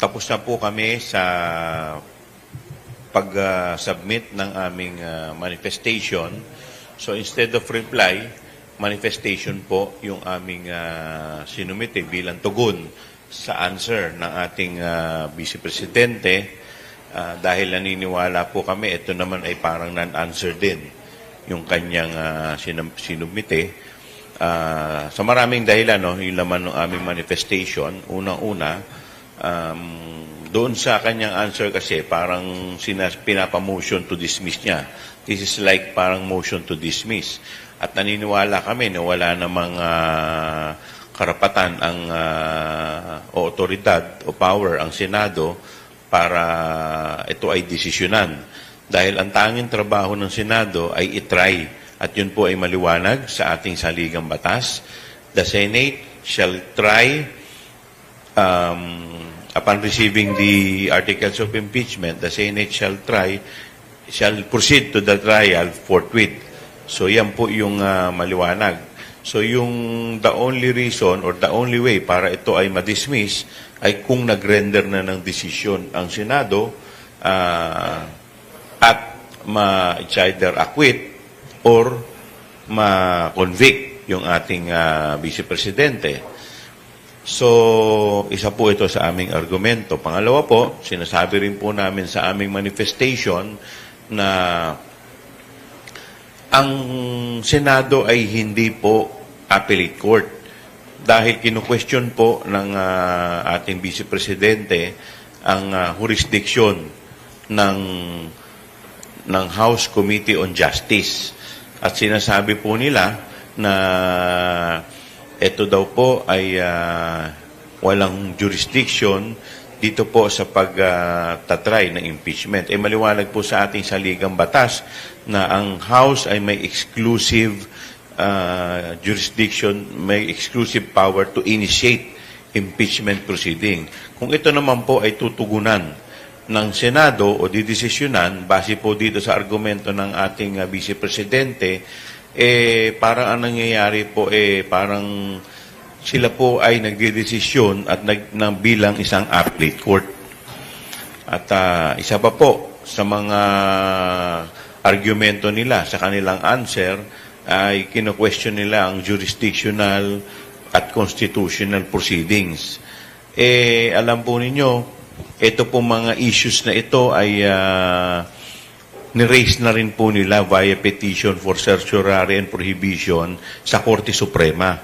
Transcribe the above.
tapos na po kami sa pag-submit ng aming manifestation. So instead of reply, manifestation po yung aming sinumite bilang tugon sa answer ng ating Vice Presidente. Dahil naniniwala po kami, ito naman ay parang non-answer din yung kanyang sinumite. Sa maraming dahilan, yung laman ng aming manifestation, unang-una, doon sa kanyang answer kasi parang pinapamotion to dismiss niya. This is like parang motion to dismiss. At naniniwala kami na wala namang karapatan ang o otoridad o power ang Senado para ito ay desisyonan. Dahil ang tanging trabaho ng Senado ay itry at yun po ay maliwanag sa ating saligang batas. The Senate shall try upon receiving the articles of impeachment, the Senate shall proceed to the trial forthwith. So yan po yung maliwanag. So yung the only reason or the only way para ito ay ma-dismiss ay kung nag-render na ng desisyon ang Senado at it's either acquit or ma-convict yung ating Vice Presidente. So, isa po ito sa aming argumento. Pangalawa po, sinasabi rin po namin sa aming manifestation na ang Senado ay hindi po appellate court. Dahil kinu-question po ng ating Vice Presidente ang jurisdiction ng House Committee on Justice. At sinasabi po nila na ito daw po ay walang jurisdiction dito po sa pagtatry ng impeachment. Maliwanag po sa ating saligang batas na ang House ay may exclusive jurisdiction, may exclusive power to initiate impeachment proceeding. Kung ito naman po ay tutugunan ng Senado o didesisyonan, base po dito sa argumento ng ating Vice Presidente, parang ang nangyayari po, parang sila po ay nagdedesisyon at bilang isang appellate court. At isa pa po sa mga argumento nila sa kanilang answer ay kino-question nila ang jurisdictional at constitutional proceedings. Alam po ninyo, ito po mga issues na ito ay ni-raise na rin po nila via petition for certiorari and prohibition sa Korte Suprema.